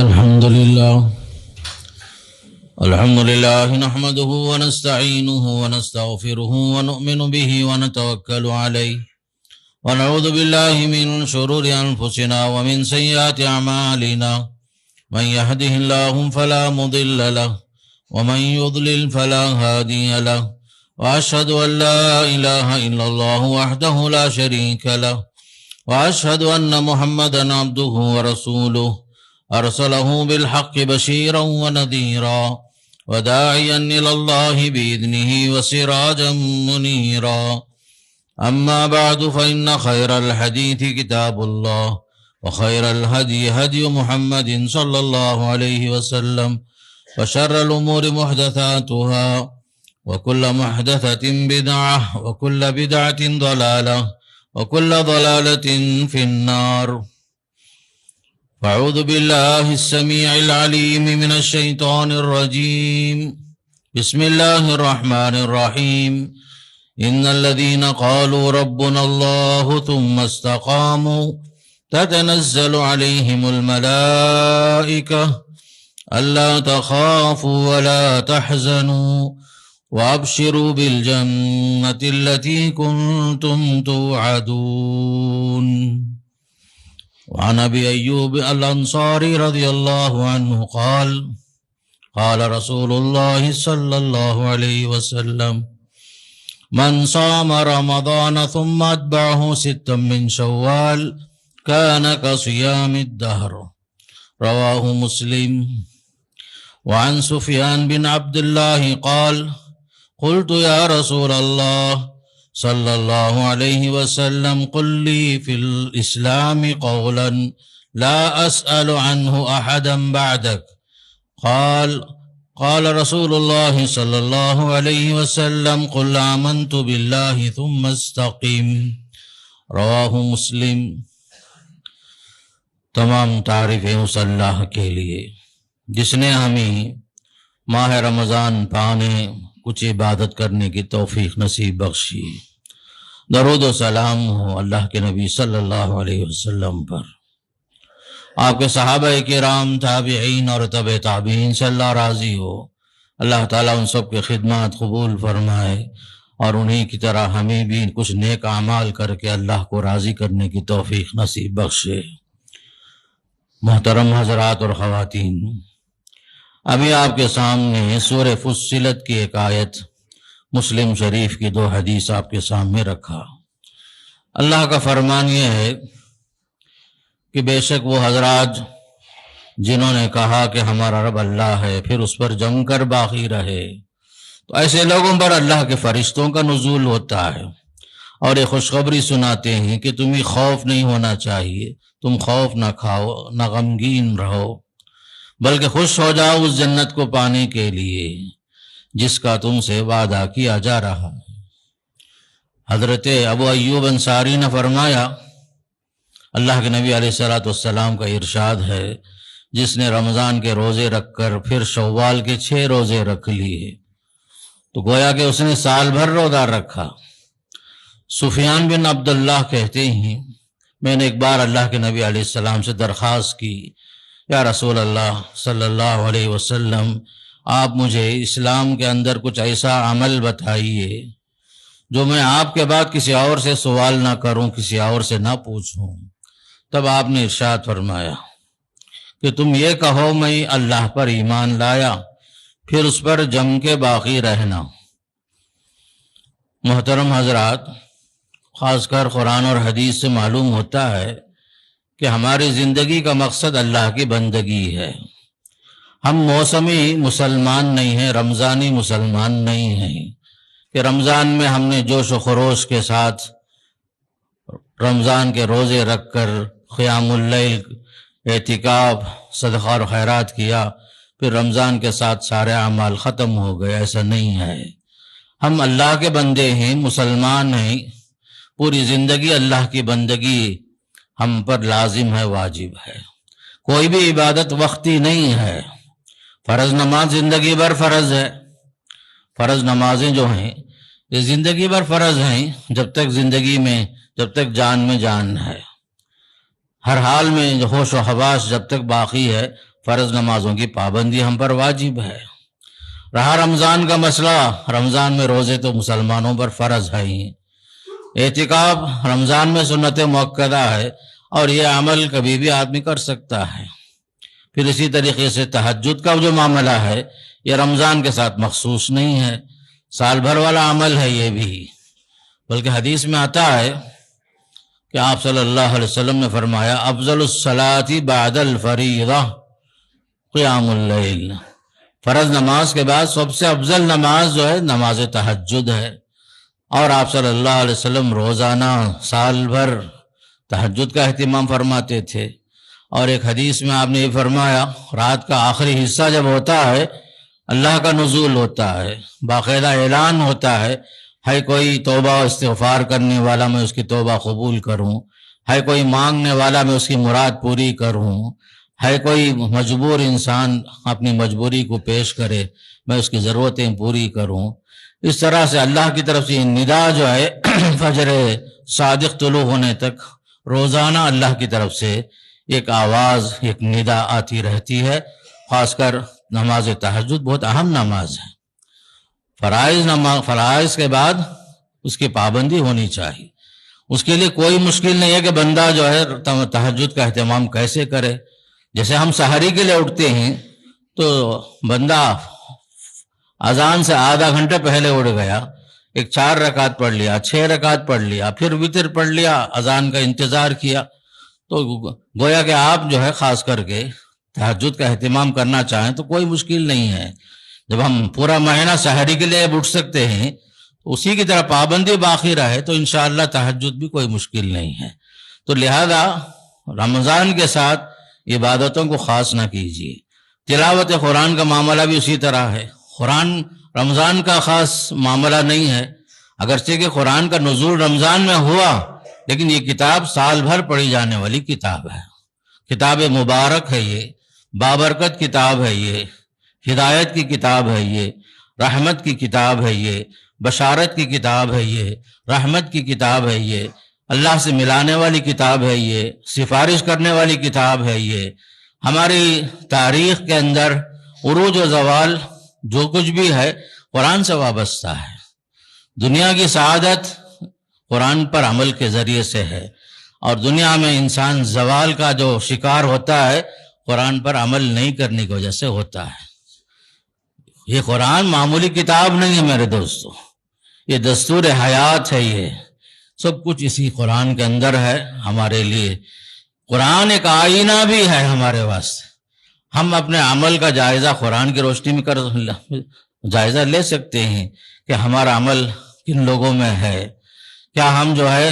الحمد لله نحمده ونستعينه ونستغفره ونؤمن به ونتوكل عليه ونعوذ بالله من شرور أنفسنا ومن سيئات أعمالنا من يهده الله فلا مضل له ومن يضلل فلا هادي له وأشهد أن لا إله إلا الله وحده لا شريك له وأشهد أن محمدا عبده ورسوله أرسله بالحق بشيرا ونذيرا وداعيا إلى الله بإذنه وسراجا منيرا أما بعد فإن خير الحديث كتاب الله وخير الهدي هدي محمد صلى الله عليه وسلم وشر الأمور محدثاتها وكل محدثة بدعة وكل بدعة ضلالة وكل ضلالة في النار. أعوذ بالله السميع العليم من الشيطان الرجيم. بسم الله الرحمن الرحيم. إن الذين قالوا ربنا الله ثم استقاموا تتنزل عليهم الملائكة ألا تخافوا ولا تحزنوا وأبشروا بالجنة التي كنتم توعدون. وعن أبي أيوب الأنصاري رضي الله عنه قال قال رسول الله صلى الله عليه وسلم من صام رمضان ثم أتبعه ستا من شوال كان كصيام الدهر. رواه مسلم. وعن سفيان بن عبد الله قال قلت يا رسول الله صلى الله عليه وسلم قل لي في الإسلام قولا لا أسأل عنه أحدا بعدك. قال رسول الله صلى الله عليه وسلم قل آمنت بالله ثم استقم. رواه مسلم. تمام تعریفیں اس اللہ کے لیے جس نے ہمیں ماہ رمضان پانے کچھ عبادت کرنے کی توفیق نصیب بخشی. درود و سلام ہو اللہ کے نبی صلی اللہ علیہ وسلم پر، آپ کے صحابہ کرام، تابعین اور تبع تابعین سے اللہ راضی ہو. اللہ تعالیٰ ان سب کے خدمات قبول فرمائے اور انہی کی طرح ہمیں بھی کچھ نیک اعمال کر کے اللہ کو راضی کرنے کی توفیق نصیب بخشے. محترم حضرات اور خواتین، ابھی آپ کے سامنے سورہ فصلت کی ایک آیت، مسلم شریف کی 2 حدیث آپ کے سامنے رکھا. اللہ کا فرمان یہ ہے کہ بے شک وہ حضرات جنہوں نے کہا کہ ہمارا رب اللہ ہے پھر اس پر جم کر باقی رہے، تو ایسے لوگوں پر اللہ کے فرشتوں کا نزول ہوتا ہے اور یہ خوشخبری سناتے ہیں کہ تمہیں خوف نہیں ہونا چاہیے، تم خوف نہ کھاؤ نہ غمگین رہو، بلکہ خوش ہو جاؤ اس جنت کو پانے کے لیے جس کا تم سے وعدہ کیا جا رہا ہے. حضرت ابو ایوب انصاری نے فرمایا، اللہ کے نبی علیہ السلام کا ارشاد ہے جس نے رمضان کے روزے رکھ کر پھر شوال کے 6 روزے رکھ لیے تو گویا کہ اس نے سال بھر روزہ رکھا. سفیان بن عبداللہ کہتے ہیں میں نے ایک بار اللہ کے نبی علیہ السلام سے درخواست کی، یا رسول اللہ صلی اللہ علیہ وسلم آپ مجھے اسلام کے اندر کچھ ایسا عمل بتائیے جو میں آپ کے بعد کسی اور سے سوال نہ کروں، کسی اور سے نہ پوچھوں. تب آپ نے ارشاد فرمایا کہ تم یہ کہو میں اللہ پر ایمان لایا پھر اس پر جم کے باقی رہنا. محترم حضرات، خاص کر قرآن اور حدیث سے معلوم ہوتا ہے کہ ہماری زندگی کا مقصد اللہ کی بندگی ہے. ہم موسمی مسلمان نہیں ہیں، رمضانی مسلمان نہیں ہیں کہ رمضان میں ہم نے جوش و خروش کے ساتھ رمضان کے روزے رکھ کر قیام اللیل، اعتکاف، صدقہ اور خیرات کیا، پھر رمضان کے ساتھ سارے اعمال ختم ہو گئے. ایسا نہیں ہے. ہم اللہ کے بندے ہیں، مسلمان ہیں، پوری زندگی اللہ کی بندگی ہم پر لازم ہے، واجب ہے. کوئی بھی عبادت وقتی نہیں ہے. فرض نماز زندگی بھر فرض ہے. فرض نمازیں جو ہیں یہ زندگی بھر فرض ہیں، جب تک زندگی میں، جب تک جان میں جان ہے. ہر حال میں ہوش و حواس جب تک باقی ہے فرض نمازوں کی پابندی ہم پر واجب ہے۔ رہا رمضان کا مسئلہ، رمضان میں روزے تو مسلمانوں پر فرض ہے ہی۔ اعتکاف رمضان میں سنت مؤکدہ ہے اور یہ عمل کبھی بھی آدمی کر سکتا ہے۔ پھر اسی طریقے سے تہجد کا جو معاملہ ہے یہ رمضان کے ساتھ مخصوص نہیں ہے، سال بھر والا عمل ہے یہ بھی، بلکہ حدیث میں آتا ہے کہ آپ صلی اللہ علیہ وسلم نے فرمایا افضل الصلاۃ بعد الفریضہ قیام اللیل، فرض نماز کے بعد سب سے افضل نماز جو ہے نماز تہجد ہے۔ اور آپ صلی اللہ علیہ وسلم روزانہ سال بھر تہجد کا اہتمام فرماتے تھے۔ اور ایک حدیث میں آپ نے یہ فرمایا رات کا آخری حصہ جب ہوتا ہے اللہ کا نزول ہوتا ہے، باقاعدہ اعلان ہوتا ہے کوئی توبہ و استغفار کرنے والا میں اس کی توبہ قبول کروں، ہے کوئی مانگنے والا میں اس کی مراد پوری کروں، ہے کوئی مجبور انسان اپنی مجبوری کو پیش کرے میں اس کی ضرورتیں پوری کروں۔ اس طرح سے اللہ کی طرف سے ندا جو ہے فجر صادق طلوع ہونے تک روزانہ اللہ کی طرف سے ایک آواز، ایک ندا آتی رہتی ہے۔ خاص کر نماز تہجد بہت اہم نماز ہے، فرائض کے بعد اس کی پابندی ہونی چاہیے۔ اس کے لیے کوئی مشکل نہیں ہے کہ بندہ جو ہے تہجد کا اہتمام کیسے کرے۔ جیسے ہم سحری کے لیے اٹھتے ہیں تو بندہ اذان سے آدھا گھنٹے پہلے اٹھ گیا، ایک 4 رکعت پڑھ لیا، 6 رکعت پڑھ لیا، پھر وتر پڑھ لیا، اذان کا انتظار کیا، تو گویا کہ آپ جو ہے خاص کر کے تہجد کا اہتمام کرنا چاہیں تو کوئی مشکل نہیں ہے۔ جب ہم پورا مہینہ سحری کے لیے اٹھ سکتے ہیں تو اسی کی طرح پابندی باقی رہے تو انشاءاللہ تہجد بھی کوئی مشکل نہیں ہے۔ تو لہذا رمضان کے ساتھ عبادتوں کو خاص نہ کیجیے۔ تلاوت قرآن کا معاملہ بھی اسی طرح ہے، قرآن رمضان کا خاص معاملہ نہیں ہے، اگرچہ کہ قرآن کا نزول رمضان میں ہوا لیکن یہ کتاب سال بھر پڑھی جانے والی کتاب ہے، کتاب مبارک ہے، یہ بابرکت کتاب ہے، یہ ہدایت کی کتاب ہے، یہ رحمت کی کتاب ہے، یہ بشارت کی کتاب ہے، یہ رحمت کی کتاب ہے، یہ اللہ سے ملانے والی کتاب ہے، یہ سفارش کرنے والی کتاب ہے، یہ ہماری تاریخ کے اندر عروج و زوال جو کچھ بھی ہے قرآن سے وابستہ ہے۔ دنیا کی سعادت قرآن پر عمل کے ذریعے سے ہے، اور دنیا میں انسان زوال کا جو شکار ہوتا ہے قرآن پر عمل نہیں کرنے کی وجہ سے ہوتا ہے۔ یہ قرآن معمولی کتاب نہیں ہے میرے دوستو، یہ دستور حیات ہے، یہ سب کچھ اسی قرآن کے اندر ہے ہمارے لیے۔ قرآن ایک آئینہ بھی ہے ہمارے واسطے، ہم اپنے عمل کا جائزہ قرآن کی روشنی میں جائزہ لے سکتے ہیں کہ ہمارا عمل کن لوگوں میں ہے، کیا ہم جو ہے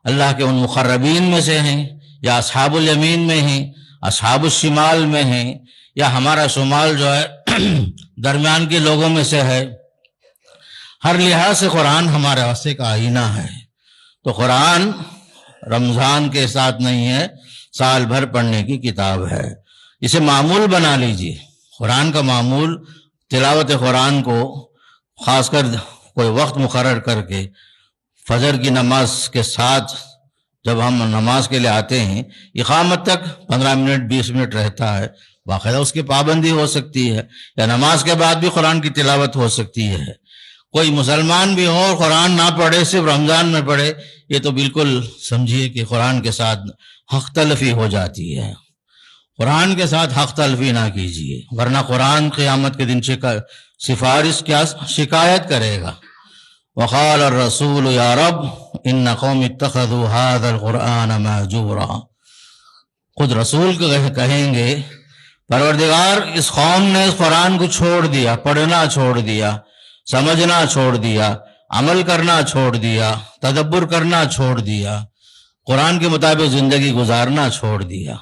اللہ کے ان مقربین میں سے ہیں، یا اصحاب الیمین میں ہیں، اصحاب الشمال میں ہیں، یا ہمارا شمال جو ہے درمیان کے لوگوں میں سے ہے۔ ہر لحاظ سے قرآن ہمارے واسطے کا آئینہ ہے۔ تو قرآن رمضان کے ساتھ نہیں ہے، سال بھر پڑھنے کی کتاب ہے، اسے معمول بنا لیجئے۔ قرآن کا معمول تلاوت قرآن کو خاص کر کوئی وقت مقرر کر کے فجر کی نماز کے ساتھ جب ہم نماز کے لیے آتے ہیں اقامت تک 15 منٹ 20 منٹ رہتا ہے، باقاعدہ اس کی پابندی ہو سکتی ہے، یا نماز کے بعد بھی قرآن کی تلاوت ہو سکتی ہے۔ کوئی مسلمان بھی ہو اور قرآن نہ پڑھے، صرف رمضان میں پڑھے، یہ تو بالکل سمجھیے کہ قرآن کے ساتھ حق تلفی ہو جاتی ہے۔ قرآن کے ساتھ حق تلفی نہ کیجیے، ورنہ قرآن قیامت کے دن سفارش کیا شکایت کرے گا۔ وقال الرسول یا رب ان قوم اتخذوا هذا القرآن مہجورا، خود رسول کہیں گے پروردگار اس قوم نے اس قرآن کو چھوڑ دیا، پڑھنا چھوڑ دیا، سمجھنا چھوڑ دیا، عمل کرنا چھوڑ دیا، تدبر کرنا چھوڑ دیا، قرآن کے مطابق زندگی گزارنا چھوڑ دیا،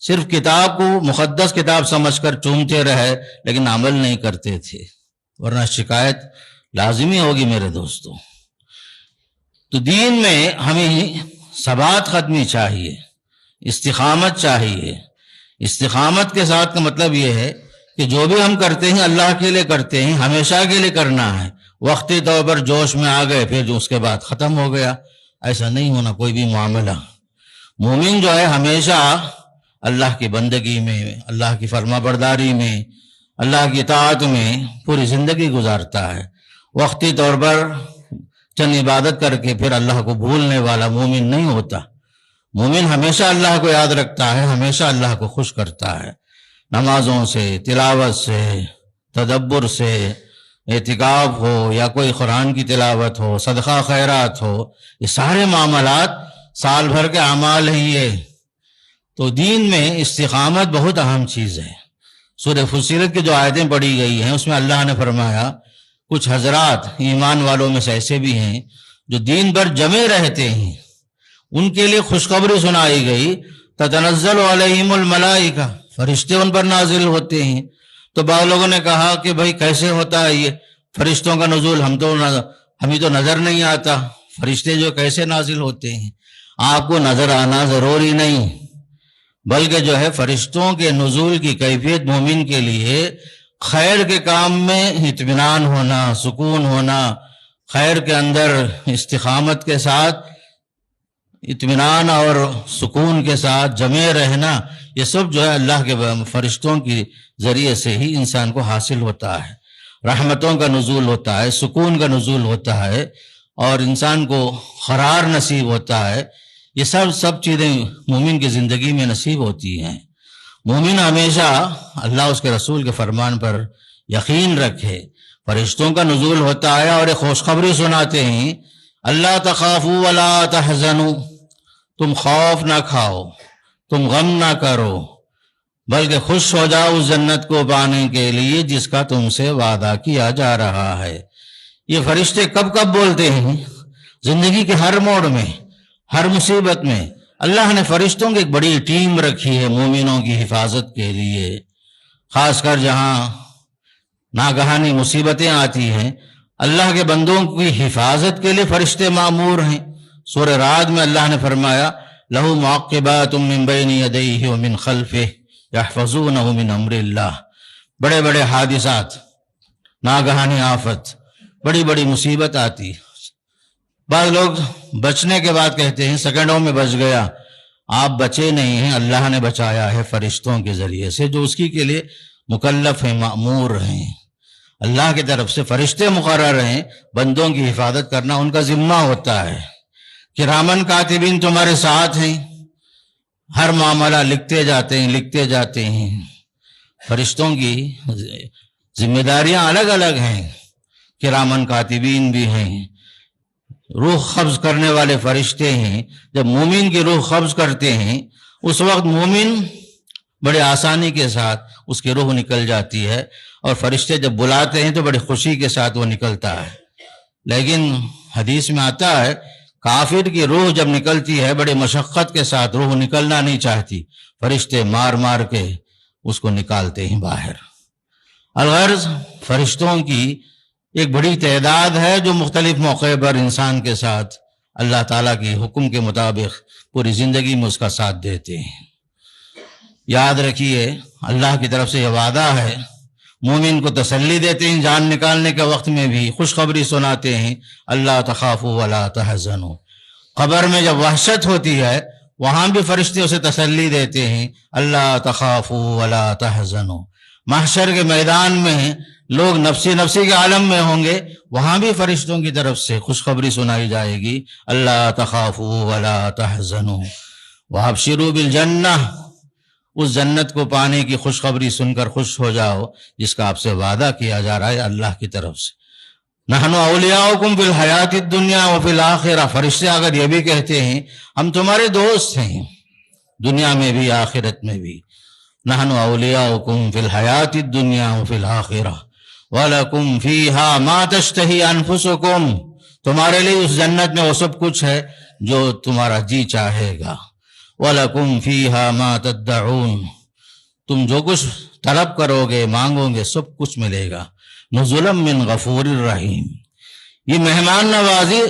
صرف کتاب کو مقدس کتاب سمجھ کر چومتے رہے لیکن عمل نہیں کرتے تھے، ورنہ شکایت لازمی ہوگی میرے دوستوں۔ تو دین میں ہمیں ثبات ختمی چاہیے، استقامت چاہیے۔ استقامت کے ساتھ کا مطلب یہ ہے کہ جو بھی ہم کرتے ہیں اللہ کے لیے کرتے ہیں، ہمیشہ کے لیے کرنا ہے، وقتی طور پر جوش میں آ گئے پھر جو اس کے بعد ختم ہو گیا، ایسا نہیں ہونا کوئی بھی معاملہ۔ مومن جو ہے ہمیشہ اللہ کی بندگی میں، اللہ کی فرما برداری میں، اللہ کی اطاعت میں پوری زندگی گزارتا ہے، وقتی طور پر چند عبادت کر کے پھر اللہ کو بھولنے والا مومن نہیں ہوتا۔ مومن ہمیشہ اللہ کو یاد رکھتا ہے، ہمیشہ اللہ کو خوش کرتا ہے، نمازوں سے، تلاوت سے، تدبر سے، اعتکاف ہو یا کوئی قرآن کی تلاوت ہو، صدقہ خیرات ہو، یہ سارے معاملات سال بھر کے اعمال ہیں یہ۔ تو دین میں استقامت بہت اہم چیز ہے۔ سورہ فصلت کی جو آیتیں پڑھی گئی ہیں اس میں اللہ نے فرمایا کچھ حضرات ایمان والوں میں سے ایسے بھی ہیں جو دین پر جمے رہتے ہیں، ان کے لیے خوشخبری سنائی گئی، تتنزل علیہم الملائکہ، فرشتے ان پر نازل ہوتے ہیں۔ تو بعض لوگوں نے کہا کہ بھائی کیسے ہوتا ہے یہ فرشتوں کا نزول، ہمیں تو نظر نہیں آتا، فرشتے جو کیسے نازل ہوتے ہیں؟ آپ کو نظر آنا ضروری نہیں، بلکہ جو ہے فرشتوں کے نزول کی کیفیت مومن کے لیے خیر کے کام میں اطمینان ہونا، سکون ہونا، خیر کے اندر استقامت کے ساتھ اطمینان اور سکون کے ساتھ جمے رہنا، یہ سب جو ہے اللہ کے فرشتوں کے ذریعے سے ہی انسان کو حاصل ہوتا ہے۔ رحمتوں کا نزول ہوتا ہے، سکون کا نزول ہوتا ہے، اور انسان کو قرار نصیب ہوتا ہے۔ یہ سب چیزیں مومن کی زندگی میں نصیب ہوتی ہیں۔ مومن ہمیشہ اللہ اس کے رسول کے فرمان پر یقین رکھے۔ فرشتوں کا نزول ہوتا ہے اور ایک خوشخبری سناتے ہیں، اللہ تخافوا ولا تحزنوا، تم خوف نہ کھاؤ، تم غم نہ کرو، بلکہ خوش ہو جاؤ اس جنت کو پانے کے لیے جس کا تم سے وعدہ کیا جا رہا ہے۔ یہ فرشتے کب کب بولتے ہیں؟ زندگی کے ہر موڑ میں، ہر مصیبت میں اللہ نے فرشتوں کی ایک بڑی ٹیم رکھی ہے مومنوں کی حفاظت کے لیے، خاص کر جہاں ناگہانی مصیبتیں آتی ہیں، اللہ کے بندوں کی حفاظت کے لیے فرشتے مامور ہیں۔ سورہ رعد میں اللہ نے فرمایا لَهُ مُعَقِّبَاتٌ مِّن بَيْنِ يَدَيْهِ وَمِن خَلْفِهِ يَحْفَظُونَهُ مِنْ أَمْرِ اللَّهِ۔ بڑے بڑے حادثات، ناگہانی آفت، بڑی بڑی مصیبت آتی، بعض لوگ بچنے کے بعد کہتے ہیں سیکنڈوں میں بچ گیا۔ آپ بچے نہیں ہیں، اللہ نے بچایا ہے فرشتوں کے ذریعے سے جو اس کے لیے مکلف ہیں، مأمور ہیں۔ اللہ کی طرف سے فرشتے مقرر ہیں، بندوں کی حفاظت کرنا ان کا ذمہ ہوتا ہے۔ کرامن کاتبین تمہارے ساتھ ہیں، ہر معاملہ لکھتے جاتے ہیں۔ فرشتوں کی ذمہ داریاں الگ الگ ہیں، کرامن کاتبین بھی ہیں، روح قبض کرنے والے فرشتے ہیں۔ جب مومن کی روح قبض کرتے ہیں اس وقت مومن بڑے آسانی کے ساتھ اس کی روح نکل جاتی ہے، اور فرشتے جب بلاتے ہیں تو بڑی خوشی کے ساتھ وہ نکلتا ہے۔ لیکن حدیث میں آتا ہے کافر کی روح جب نکلتی ہے بڑے مشقت کے ساتھ، روح نکلنا نہیں چاہتی، فرشتے مار مار کے اس کو نکالتے ہیں باہر۔ الغرض فرشتوں کی ایک بڑی تعداد ہے جو مختلف موقع پر انسان کے ساتھ اللہ تعالیٰ کی حکم کے مطابق پوری زندگی میں اس کا ساتھ دیتے ہیں۔ یاد رکھیے اللہ کی طرف سے یہ وعدہ ہے، مومن کو تسلی دیتے ہیں، جان نکالنے کے وقت میں بھی خوشخبری سناتے ہیں، اللہ تخافوا ولا تحزنوا۔ قبر میں جب وحشت ہوتی ہے وہاں بھی فرشتے اسے تسلی دیتے ہیں، اللہ تخافوا ولا تحزنوا۔ محشر کے میدان میں لوگ نفسی کے عالم میں ہوں گے، وہاں بھی فرشتوں کی طرف سے خوشخبری سنائی جائے گی، اللہ تخافوا ولا تحزنوا وابشروا بالجنہ۔ اس جنت کو پانے کی خوشخبری سن کر خوش ہو جاؤ جس کا آپ سے وعدہ کیا جا رہا ہے اللہ کی طرف سے۔ نحن اولیاؤکم فی الحیات الدنیا وفی الآخرہ، فرشتے اگر یہ بھی کہتے ہیں ہم تمہارے دوست ہیں دنیا میں بھی آخرت میں بھی۔ نحن اولیاؤکم فی الحیات الدنیا وفی الآخرہ وَلَكُمْ فِيهَا مَا تَشْتَهِي أَنفُسُكُمْ، تمہارے لیے اس جنت میں وہ سب کچھ ہے جو تمہارا جی چاہے گا۔ وَلَكُمْ فِيهَا مَا تَدَّعُونَ، تم جو کچھ طلب کرو گے مانگو گے سب کچھ ملے گا۔ نزلا من غفور الرحیم، یہ مہمان نوازی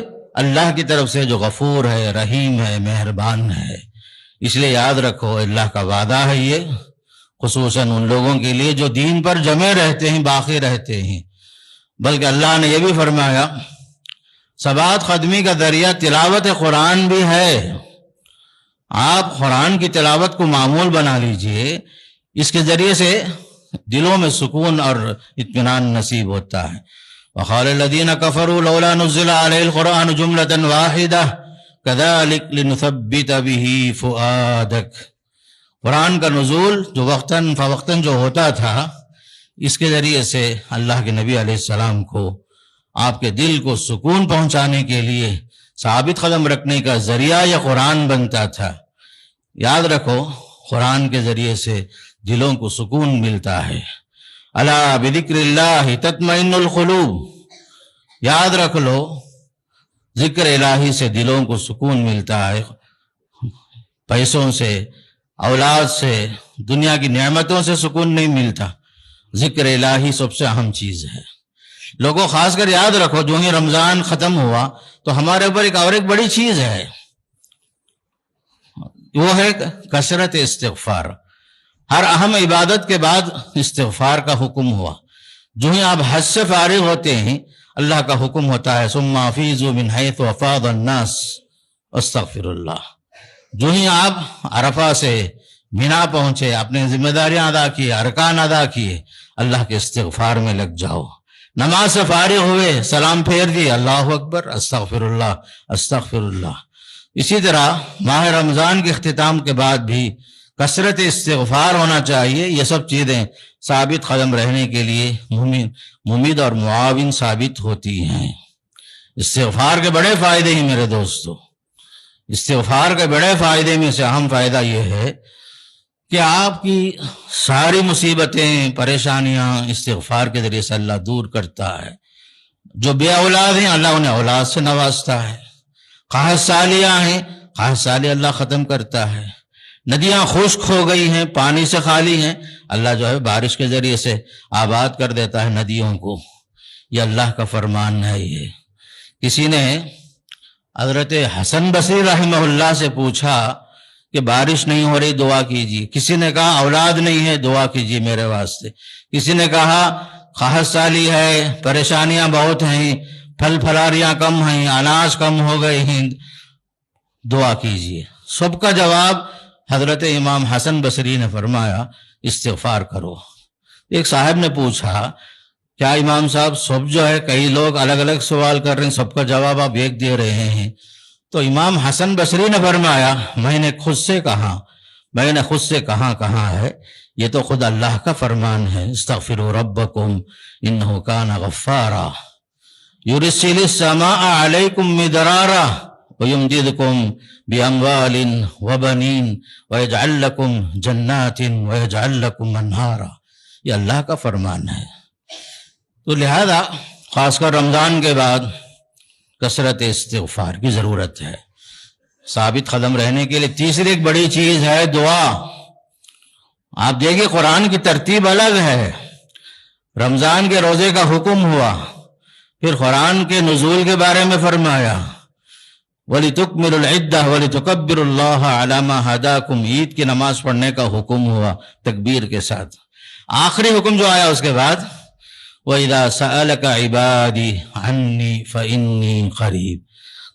اللہ کی طرف سے جو غفور ہے، رحیم ہے، مہربان ہے۔ اس لیے یاد رکھو اللہ کا وعدہ ہے یہ، خصوصاً ان لوگوں کے لیے جو دین پر جمے رہتے ہیں، باقی رہتے ہیں۔ بلکہ اللہ نے یہ بھی فرمایا ثبات قدمی کا ذریعہ تلاوت قرآن بھی ہے۔ آپ قرآن کی تلاوت کو معمول بنا لیجئے، اس کے ذریعے سے دلوں میں سکون اور اطمینان نصیب ہوتا ہے۔ وقال الذين كفروا لولا نزل عليه القرآن جملة واحدة كذلك لنثبت به فؤادك۔ قرآن کا نزول جو وقتاً فوقتاً جو ہوتا تھا، اس کے ذریعے سے اللہ کے نبی علیہ السلام کو آپ کے دل کو سکون پہنچانے کے لیے ثابت قدم رکھنے کا ذریعہ یہ قرآن بنتا تھا۔ یاد رکھو، قرآن کے ذریعے سے دلوں کو سکون ملتا ہے۔ الا بذکر اللہ تطمئن القلوب، یاد رکھ لو، ذکر الہی سے دلوں کو سکون ملتا ہے۔ پیسوں سے، اولاد سے، دنیا کی نعمتوں سے سکون نہیں ملتا، ذکر الہی سب سے اہم چیز ہے۔ لوگوں خاص کر یاد رکھو، جو ہی رمضان ختم ہوا تو ہمارے اوپر ایک بڑی چیز ہے، وہ ہے کثرت استغفار۔ ہر اہم عبادت کے بعد استغفار کا حکم ہوا۔ جو ہی آپ حج سے فارغ ہوتے ہیں، اللہ کا حکم ہوتا ہے ثم افیضوا من حیث افاض الناس استغفر اللہ۔ جو ہی آپ عرفہ سے مینا پہنچے، اپنے ذمہ داریاں ادا کیے، ارکان ادا کیے، اللہ کے استغفار میں لگ جاؤ۔ نماز سے فارغ ہوئے، سلام پھیر دیے، اللہ اکبر، استغفر اللہ، استغفر اللہ۔ اسی طرح ماہ رمضان کے اختتام کے بعد بھی کثرت استغفار ہونا چاہیے۔ یہ سب چیزیں ثابت قدم رہنے کے لیے ممید اور معاون ثابت ہوتی ہیں۔ استغفار کے بڑے فائدے ہیں میرے دوستو۔ استغفار کے بڑے فائدے میں سے اہم فائدہ یہ ہے کہ آپ کی ساری مصیبتیں، پریشانیاں استغفار کے ذریعے سے اللہ دور کرتا ہے۔ جو بے اولاد ہیں، اللہ انہیں اولاد سے نوازتا ہے۔ قحط سالیاں ہیں، قحط سالی اللہ ختم کرتا ہے۔ ندیاں خشک ہو گئی ہیں، پانی سے خالی ہیں، اللہ جو ہے بارش کے ذریعے سے آباد کر دیتا ہے ندیوں کو۔ یہ اللہ کا فرمان ہے۔ یہ کسی نے حضرت حسن بصری رحمہ اللہ سے پوچھا کہ بارش نہیں ہو رہی، دعا کیجیے۔ کسی نے کہا اولاد نہیں ہے، دعا کیجیے میرے واسطے۔ کسی نے کہا قحط سالی ہے، پریشانیاں بہت ہیں، پھل پھلاریاں کم ہیں، اناج کم ہو گئے ہیں، دعا کیجیے۔ سب کا جواب حضرت امام حسن بصری نے فرمایا استغفار کرو۔ ایک صاحب نے پوچھا کیا امام صاحب سب جو ہے، کئی لوگ الگ الگ سوال کر رہے ہیں، سب کا جواب آپ ایک دے رہے ہیں؟ تو امام حسن بصری نے فرمایا میں نے خود سے کہا ہے، یہ تو خود اللہ کا فرمان ہے، استغفروا ربکم انہ کان غفارا یرسل السماء علیکم مدرارا ویمددکم باموال وبنین ویجعل لکم جنات ویجعل لکم انہارا۔ یہ اللہ کا فرمان ہے۔ تو لہذا خاص کر رمضان کے بعد کثرت استغفار کی ضرورت ہے ثابت قدم رہنے کے لیے۔ تیسری ایک بڑی چیز ہے دعا۔ آپ دیکھیں قرآن کی ترتیب الگ ہے۔ رمضان کے روزے کا حکم ہوا، پھر قرآن کے نزول کے بارے میں فرمایا وَلِتُكْمِلُوا الْعِدَّةَ وَلِتُكَبِّرُوا اللَّهَ عَلَى مَا هَدَاكُمْ۔ عید کی نماز پڑھنے کا حکم ہوا تکبیر کے ساتھ۔ آخری حکم جو آیا اس کے بعد وَإِذَا سَأَلَكَ عِبَادِي عَنِّي فَإِنِّي قَرِيبٌ۔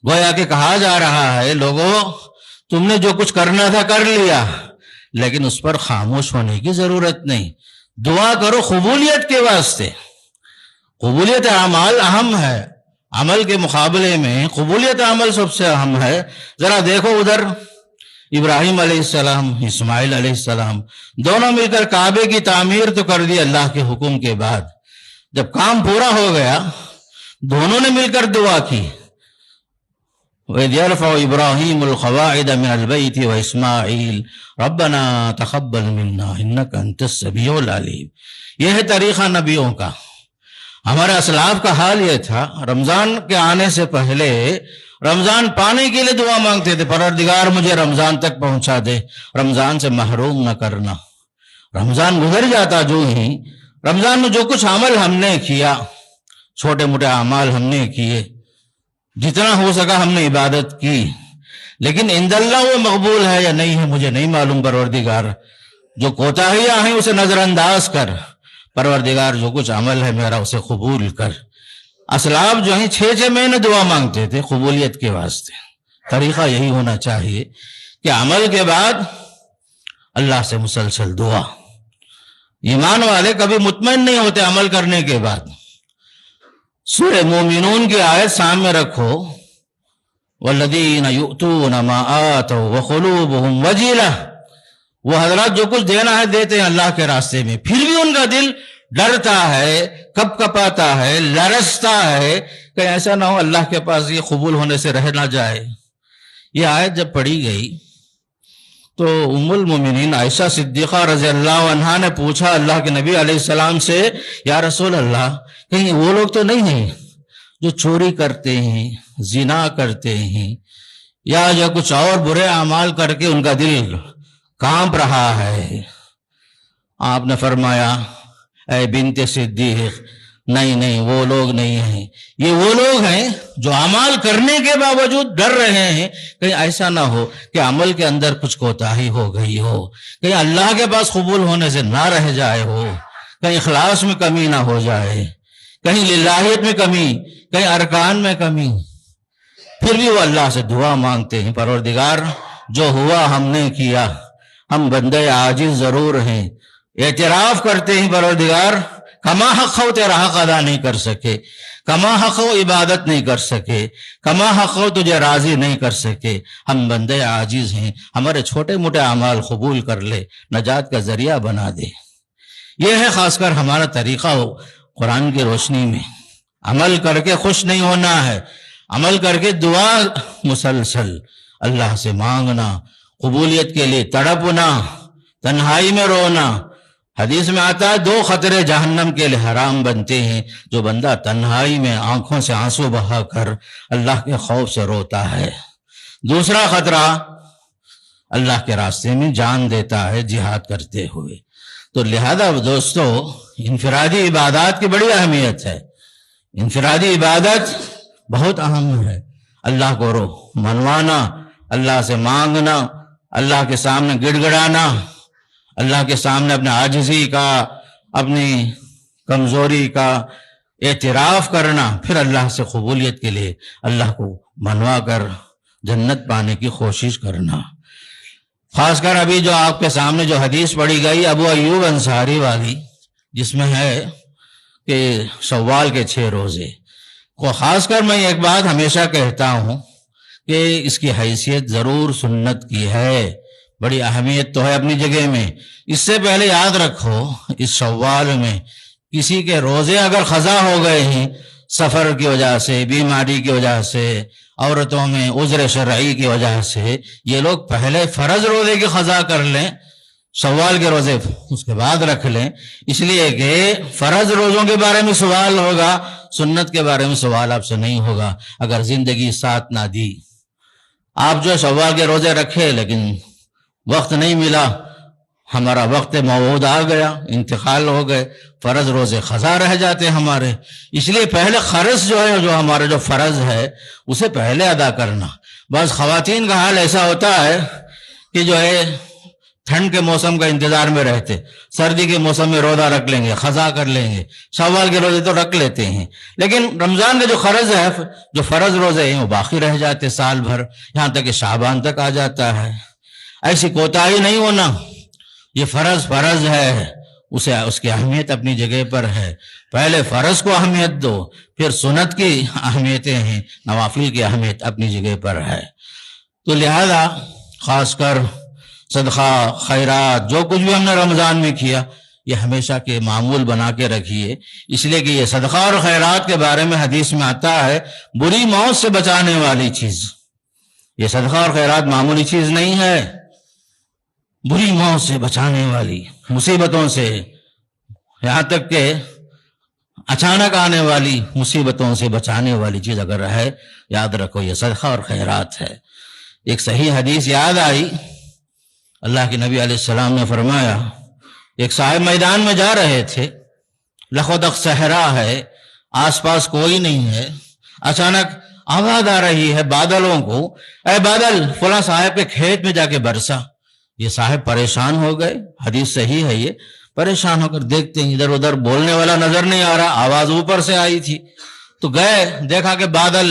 گویا کہ کہا جا رہا ہے لوگوں، تم نے جو کچھ کرنا تھا کر لیا، لیکن اس پر خاموش ہونے کی ضرورت نہیں۔ دعا کرو قبولیت کے واسطے۔ قبولیت اعمال اہم ہے، عمل کے مقابلے میں قبولیت عمل سب سے اہم ہے۔ ذرا دیکھو ادھر ابراہیم علیہ السلام، اسماعیل علیہ السلام دونوں مل کر کعبے کی تعمیر تو کر دی اللہ کے حکم کے بعد۔ جب کام پورا ہو گیا دونوں نے مل کر دعا کی وَإِذْ يَرْفَعُ إِبْرَاهِيمُ الْقَوَاعِدَ مِنَ الْبَيْتِ وَإِسْمَاعِيلُ رَبَّنَا تَقَبَّلْ مِنَّا إِنَّكَ أَنْتَ السَّمِيعُ الْعَلِيمُ۔ یہ ہے طریقہ نبیوں کا۔ ہمارے اسلاف کا حال یہ تھا، رمضان کے آنے سے پہلے رمضان پانے کے لیے دعا مانگتے تھے، پروردگار مجھے رمضان تک پہنچا دے، رمضان سے محروم نہ کرنا۔ رمضان گزر جاتا جو ہی، رمضان میں جو کچھ عمل ہم نے کیا، چھوٹے موٹے اعمال ہم نے کیے، جتنا ہو سکا ہم نے عبادت کی، لیکن عند اللہ وہ مقبول ہے یا نہیں ہے مجھے نہیں معلوم۔ پروردگار جو کوتاہیاں ہیں اسے نظر انداز کر، پروردگار جو کچھ عمل ہے میرا اسے قبول کر۔ اسلاف جو ہیں 6 مہینے دعا مانگتے تھے قبولیت کے واسطے۔ طریقہ یہی ہونا چاہیے کہ عمل کے بعد اللہ سے مسلسل دعا. ایمان والے کبھی مطمئن نہیں ہوتے عمل کرنے کے بعد. سورہ مومنون کی آیت سامنے رکھو، والذین یؤتون ما آتوا وقلوبهم وجلہ، وہ حضرات جو کچھ دینا ہے دیتے ہیں اللہ کے راستے میں، پھر بھی ان کا دل ڈرتا ہے، کپ کپاتا ہے، لرزتا ہے کہ ایسا نہ ہو اللہ کے پاس یہ قبول ہونے سے رہ نہ جائے. یہ آیت جب پڑھی گئی تو ام المومنین عائشہ صدیقہ رضی اللہ عنہا نے پوچھا اللہ کے نبی علیہ السلام سے، یا رسول اللہ، کہیں وہ لوگ تو نہیں ہیں جو چوری کرتے ہیں، زنا کرتے ہیں، یا جو کچھ اور برے اعمال کر کے ان کا دل کانپ رہا ہے؟ آپ نے فرمایا، اے بنت صدیق، نہیں وہ لوگ نہیں ہیں، یہ وہ لوگ ہیں جو اعمال کرنے کے باوجود ڈر رہے ہیں کہیں ایسا نہ ہو کہ عمل کے اندر کچھ کوتاہی ہو گئی ہو، کہیں اللہ کے پاس قبول ہونے سے نہ رہ جائے ہو، کہیں اخلاص میں کمی نہ ہو جائے، کہیں للہیت میں کمی، کہیں ارکان میں کمی. پھر بھی وہ اللہ سے دعا مانگتے ہیں، پروردگار جو ہوا ہم نے کیا، ہم بندے عاجز ضرور ہیں، اعتراف کرتے ہیں پروردگار کما حق ہو تیرا حق ادا نہیں کر سکے، کما حق ہو عبادت نہیں کر سکے، کما حق ہو تجھے راضی نہیں کر سکے، ہم بندے عاجز ہیں، ہمارے چھوٹے موٹے اعمال قبول کر لے، نجات کا ذریعہ بنا دے. یہ ہے خاص کر ہمارا طریقہ قرآن کی روشنی میں. عمل کر کے خوش نہیں ہونا ہے، عمل کر کے دعا مسلسل اللہ سے مانگنا، قبولیت کے لیے تڑپنا، تنہائی میں رونا. حدیث میں آتا ہے 2 خطرے جہنم کے لیے حرام بنتے ہیں جو بندہ تنہائی میں آنکھوں سے آنسو بہا کر اللہ کے خوف سے روتا ہے. دوسرا خطرہ اللہ کے راستے میں جان دیتا ہے جہاد کرتے ہوئے. تو لہذا دوستو، انفرادی عبادات کی بڑی اہمیت ہے. انفرادی عبادت بہت اہم ہے. اللہ کو منوانا، اللہ سے مانگنا، اللہ کے سامنے گڑ گڑانا، اللہ کے سامنے اپنے عاجزی کا، اپنی کمزوری کا اعتراف کرنا، پھر اللہ سے قبولیت کے لیے اللہ کو منوا کر جنت پانے کی کوشش کرنا. خاص کر ابھی جو آپ کے سامنے جو حدیث پڑھی گئی ابو ایوب انصاری والی، جس میں ہے کہ شوال کے 6 روزے کو، خاص کر میں ایک بات ہمیشہ کہتا ہوں کہ اس کی حیثیت ضرور سنت کی ہے، بڑی اہمیت تو ہے اپنی جگہ میں. اس سے پہلے یاد رکھو، اس شوال میں کسی کے روزے اگر قضا ہو گئے ہیں سفر کی وجہ سے، بیماری کی وجہ سے، عورتوں میں عذر شرعی کی وجہ سے، یہ لوگ پہلے فرض روزے کی قضا کر لیں، شوال کے روزے اس کے بعد رکھ لیں، اس لیے کہ فرض روزوں کے بارے میں سوال ہوگا، سنت کے بارے میں سوال آپ سے نہیں ہوگا اگر زندگی ساتھ نہ دی. آپ جو شوال کے روزے رکھے لیکن وقت نہیں ملا، ہمارا وقت موعود آ گیا، انتقال ہو گئے، فرض روزے قضا رہ جاتے ہمارے. اس لیے پہلے قرض جو ہے، جو ہمارا جو فرض ہے اسے پہلے ادا کرنا. بعض خواتین کا حال ایسا ہوتا ہے کہ جو ہے ٹھنڈ کے موسم کا انتظار میں رہتے، سردی کے موسم میں روزہ رکھ لیں گے، قضا کر لیں گے، شوال کے روزے تو رکھ لیتے ہیں، لیکن رمضان کا جو قرض ہے، جو فرض روزے ہیں وہ باقی رہ جاتے سال بھر، یہاں تک کہ شعبان تک آ جاتا ہے. ایسی کوتاہی نہیں ہونا. یہ فرض ہے، اسے اس کی اہمیت اپنی جگہ پر ہے. پہلے فرض کو اہمیت دو، پھر سنت کی اہمیتیں ہیں، نوافل کی اہمیت اپنی جگہ پر ہے. تو لہذا خاص کر صدقہ خیرات جو کچھ بھی ہم نے رمضان میں کیا، یہ ہمیشہ کے معمول بنا کے رکھیے. اس لیے کہ یہ صدقہ اور خیرات کے بارے میں حدیث میں آتا ہے بری موت سے بچانے والی چیز. یہ صدقہ اور خیرات معمولی چیز نہیں ہے، بری موت سے بچانے والی، مصیبتوں سے، یہاں تک کہ اچانک آنے والی مصیبتوں سے بچانے والی چیز اگر ہے، یاد رکھو یہ صدقہ اور خیرات ہے. ایک صحیح حدیث یاد آئی، اللہ کے نبی علیہ السلام نے فرمایا، ایک صاحب میدان میں جا رہے تھے، لخودق صحرا ہے، آس پاس کوئی نہیں ہے، اچانک آواز آ رہی ہے بادلوں کو، اے بادل فلاں صاحب کے کھیت میں جا کے برسا. یہ صاحب پریشان ہو گئے، حدیث صحیح ہے، یہ پریشان ہو کر دیکھتے ہیں ادھر ادھر بولنے والا نظر نہیں آ رہا، آواز اوپر سے آئی تھی تو گئے، دیکھا کہ بادل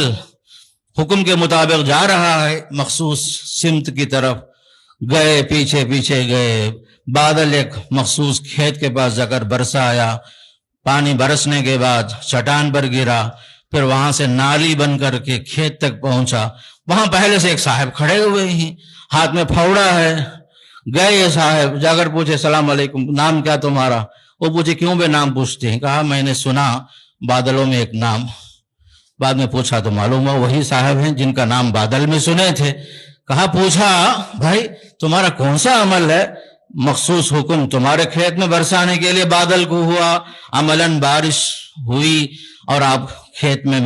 حکم کے مطابق جا رہا ہے مخصوص سمت کی طرف. گئے پیچھے پیچھے گئے، بادل ایک مخصوص کھیت کے پاس جا کر برسا آیا، پانی برسنے کے بعد چٹان پر گرا، پھر وہاں سے نالی بن کر کے کھیت تک پہنچا۔ وہاں پہلے سے ایک صاحب کھڑے ہوئے ہیں، ہاتھ میں پھاوڑا ہے۔ گئے یہ صاحب، جا کر پوچھے السلام علیکم، نام کیا تمہارا؟ وہ پوچھے کیوں بے نام پوچھتے ہیں؟ کہا میں نے سنا بادلوں میں ایک نام، بعد میں پوچھا تو معلوم ہوا وہی صاحب ہیں جن کا نام بادل میں سنے تھے۔ کہا پوچھا بھائی تمہارا کون سا عمل ہے؟ مخصوص حکم تمہارے کھیت میں برسانے کے لیے بادل کو ہوا، عملاً بارش ہوئی اور آپ کھیت میں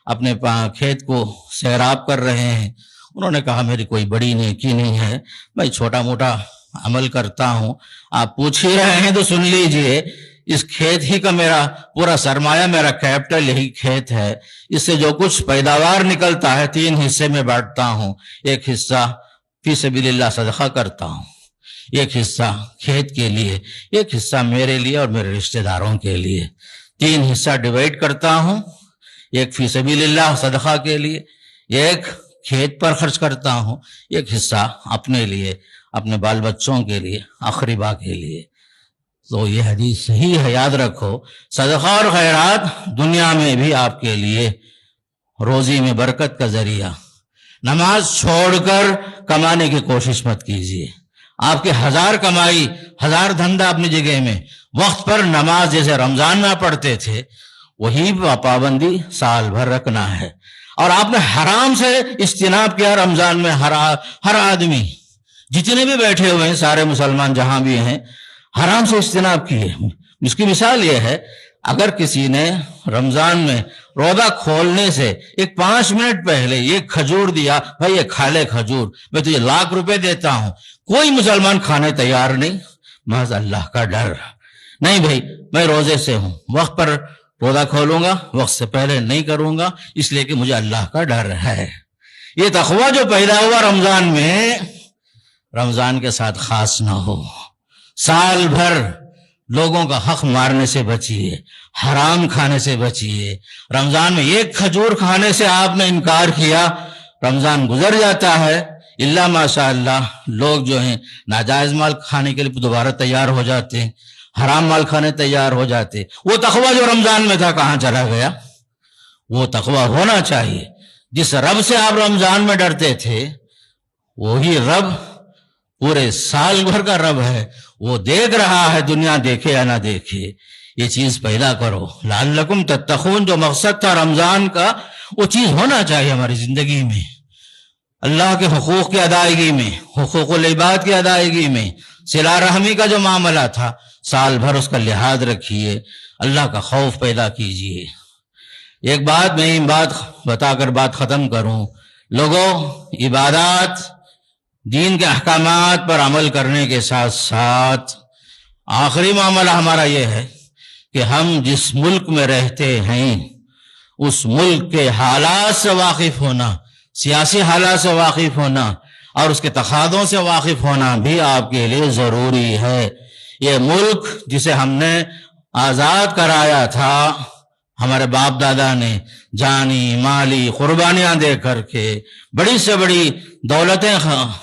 اپنے کھیت کو سیراب کر رہے ہیں۔ انہوں نے کہا میری کوئی بڑی نیکی نہیں ہے، میں چھوٹا موٹا عمل کرتا ہوں، آپ پوچھ ہی رہے ہیں تو سن لیجئے۔ اس کھیت ہی کا میرا پورا سرمایہ، میرا کیپٹل یہی کھیت ہے، اس سے جو کچھ پیداوار نکلتا ہے 3 حصے میں بانٹتا ہوں، ایک حصہ فی سبیل اللہ صدقہ کرتا ہوں، ایک حصہ کھیت کے لیے، ایک حصہ میرے لیے اور میرے رشتہ داروں کے لیے، 3 حصہ ڈیوائیڈ کرتا ہوں، ایک فی سبیل اللہ صدقہ کے لیے، ایک کھیت پر خرچ کرتا ہوں، ایک حصہ اپنے لیے، اپنے بال بچوں کے لیے، اقربا کے لیے۔ تو یہ حدیث صحیح ہے، یاد رکھو، صدقہ اور خیرات دنیا میں بھی آپ کے لیے روزی میں برکت کا ذریعہ۔ نماز چھوڑ کر کمانے کی کوشش مت کیجیے، آپ کے 1000 کمائی، 1000 دھندا اپنی جگہ میں، وقت پر نماز جیسے رمضان میں پڑھتے تھے وہی پابندی سال بھر رکھنا ہے۔ اور آپ نے حرام سے اجتناب کیا رمضان میں، ہر آدمی جتنے بھی بیٹھے ہوئے ہیں، سارے مسلمان جہاں بھی ہیں، حرام سے اجتناب کیے۔ اس کی مثال یہ ہے، اگر کسی نے رمضان میں روزہ کھولنے سے ایک 5 منٹ پہلے یہ کھجور دیا، بھائی یہ کھا لے کھجور، میں تجھے ₹1,00,000 دیتا ہوں، کوئی مسلمان کھانے تیار نہیں، محض اللہ کا ڈر، نہیں بھائی میں روزے سے ہوں، وقت پر روزہ کھولوں گا، وقت سے پہلے نہیں کروں گا، اس لیے کہ مجھے اللہ کا ڈر ہے۔ یہ تقویٰ جو پیدا ہوا رمضان میں، رمضان کے ساتھ خاص نہ ہو۔ سال بھر لوگوں کا حق مارنے سے بچیے، حرام کھانے سے بچیے۔ رمضان میں ایک کھجور کھانے سے آپ نے انکار کیا، رمضان گزر جاتا ہے، اللہ ماشاء اللہ لوگ جو ہیں ناجائز مال کھانے کے لیے دوبارہ تیار ہو جاتے ہیں، حرام مال کھانے تیار ہو جاتے۔ وہ تقویٰ جو رمضان میں تھا کہاں چلا گیا؟ وہ تقویٰ ہونا چاہیے، جس رب سے آپ رمضان میں ڈرتے تھے وہی رب پورے سال بھر کا رب ہے، وہ دیکھ رہا ہے، دنیا دیکھے یا نہ دیکھے۔ یہ چیز پیدا کرو، لعلکم تتقون، جو مقصد تھا رمضان کا وہ چیز ہونا چاہیے ہماری زندگی میں، اللہ کے حقوق کی ادائیگی میں، حقوق العباد کی ادائیگی میں، صلہ رحمی کا جو معاملہ تھا سال بھر اس کا لحاظ رکھیے، اللہ کا خوف پیدا کیجیے۔ ایک بات میں بات بتا کر بات ختم کروں، لوگوں عبادات دین کے احکامات پر عمل کرنے کے ساتھ ساتھ آخری معاملہ ہمارا یہ ہے کہ ہم جس ملک میں رہتے ہیں اس ملک کے حالات سے واقف ہونا، سیاسی حالات سے واقف ہونا اور اس کے تقاضوں سے واقف ہونا بھی آپ کے لیے ضروری ہے۔ یہ ملک جسے ہم نے آزاد کرایا تھا، ہمارے باپ دادا نے جانی مالی قربانیاں دے کر کے، بڑی سے بڑی دولتیں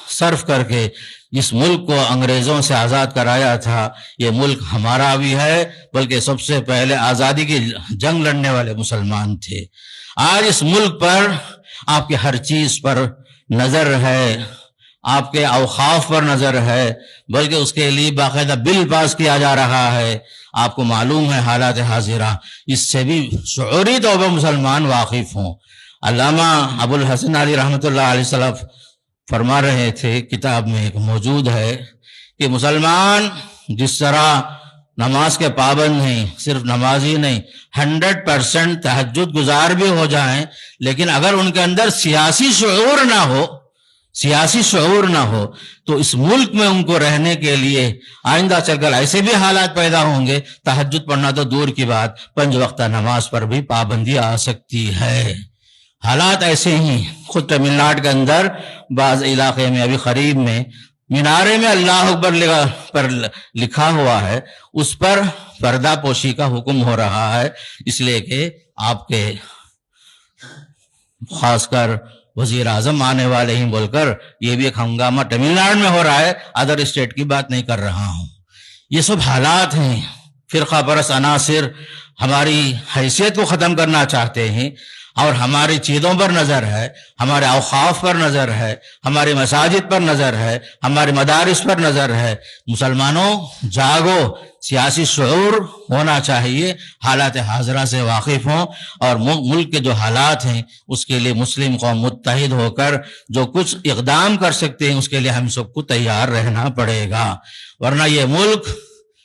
صرف کر کے اس ملک کو انگریزوں سے آزاد کرایا تھا، یہ ملک ہمارا بھی ہے، بلکہ سب سے پہلے آزادی کی جنگ لڑنے والے مسلمان تھے۔ آج اس ملک پر آپ کی ہر چیز پر نظر ہے، آپ کے اوقاف پر نظر ہے، بلکہ اس کے لیے باقاعدہ بل پاس کیا جا رہا ہے۔ آپ کو معلوم ہے حالات حاضرہ، اس سے بھی شعوری طور پر مسلمان واقف ہوں۔ علامہ ابو الحسن علی رحمۃ اللہ علیہ السلام فرما رہے تھے، کتاب میں ایک موجود ہے کہ مسلمان جس طرح نماز کے پابند ہیں، صرف نماز ہی نہیں 100% تہجد گزار بھی ہو جائیں، لیکن اگر ان کے اندر سیاسی شعور نہ ہو تو اس ملک میں ان کو رہنے کے لیے آئندہ چل کر ایسے بھی حالات پیدا ہوں گے، تہجد پڑھنا تو دور کی بات، 5 وقتہ نماز پر بھی پابندی آ سکتی ہے۔ حالات ایسے ہی، خود تمل ناڈو کے اندر بعض علاقے میں ابھی قریب میں مینارے میں اللہ اکبر پر لکھا ہوا ہے، اس پر پردہ پوشی کا حکم ہو رہا ہے، اس لیے کہ آپ کے خاص کر وزیر اعظم آنے والے ہیں بول کر یہ بھی ایک ہنگامہ تمل ناڈو میں ہو رہا ہے، ادر اسٹیٹ کی بات نہیں کر رہا ہوں۔ یہ سب حالات ہیں۔ فرقہ پرست عناصر ہماری حیثیت کو ختم کرنا چاہتے ہیں اور ہماری چیزوں پر نظر ہے، ہمارے اوقاف پر نظر ہے، ہماری مساجد پر نظر ہے، ہمارے مدارس پر نظر ہے۔ مسلمانوں جاگو، سیاسی شعور ہونا چاہیے، حالات حاضرہ سے واقف ہوں اور ملک کے جو حالات ہیں اس کے لیے مسلم قوم متحد ہو کر جو کچھ اقدام کر سکتے ہیں اس کے لیے ہم سب کو تیار رہنا پڑے گا، ورنہ یہ ملک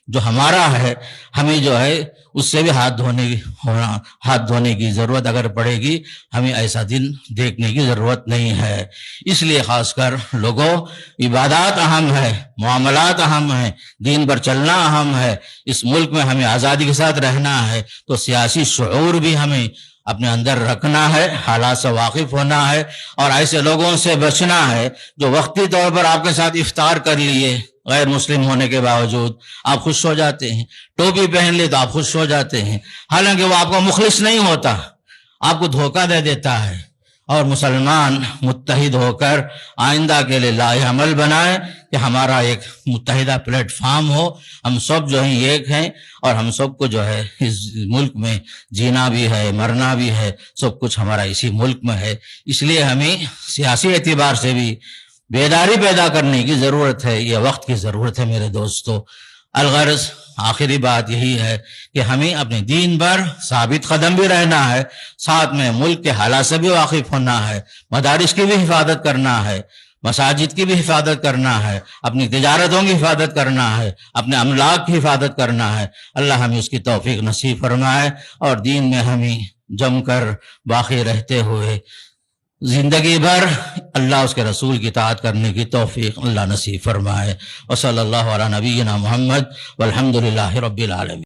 جو ہمارا ہے ہمیں جو ہے اس سے بھی ہاتھ دھونے کی ضرورت اگر پڑے گی، ہمیں ایسا دن دیکھنے کی ضرورت نہیں ہے۔ اس لیے خاص کر لوگوں، عبادات اہم ہے، معاملات اہم ہیں، دین پر چلنا اہم ہے۔ اس ملک میں ہمیں آزادی کے ساتھ رہنا ہے تو سیاسی شعور بھی ہمیں اپنے اندر رکھنا ہے، حالات سے واقف ہونا ہے اور ایسے لوگوں سے بچنا ہے جو وقتی طور پر آپ کے ساتھ افطار کر لیے غیر مسلم ہونے کے باوجود آپ خوش ہو جاتے ہیں، ٹوپی پہن لی تو آپ خوش ہو جاتے ہیں، حالانکہ وہ آپ کا مخلص نہیں ہوتا، آپ کو دھوکہ دے دیتا ہے۔ اور مسلمان متحد ہو کر آئندہ کے لیے لاہ عمل بنائیں کہ ہمارا ایک متحدہ پلیٹ فارم ہو، ہم سب جو ہیں ایک ہیں اور ہم سب کو جو ہے اس ملک میں جینا بھی ہے، مرنا بھی ہے، سب کچھ ہمارا اسی ملک میں ہے۔ اس لیے ہمیں سیاسی اعتبار سے بھی بیداری پیدا کرنے کی ضرورت ہے، یہ وقت کی ضرورت ہے میرے دوستو۔ الغرض آخری بات یہی ہے کہ ہمیں اپنے دین پر ثابت قدم بھی رہنا ہے، ساتھ میں ملک کے حالات سے بھی واقف ہونا ہے، مدارس کی بھی حفاظت کرنا ہے، مساجد کی بھی حفاظت کرنا ہے، اپنی تجارتوں کی حفاظت کرنا ہے، اپنے املاک کی حفاظت کرنا ہے۔ اللہ ہمیں اس کی توفیق نصیب فرمائے اور دین میں ہمیں جم کر باقی رہتے ہوئے زندگی بھر اللہ اس کے رسول کی اطاعت کرنے کی توفیق اللہ نصیب فرمائے۔ وصلی اللہ علی نبینا محمد والحمد للہ رب العالمین۔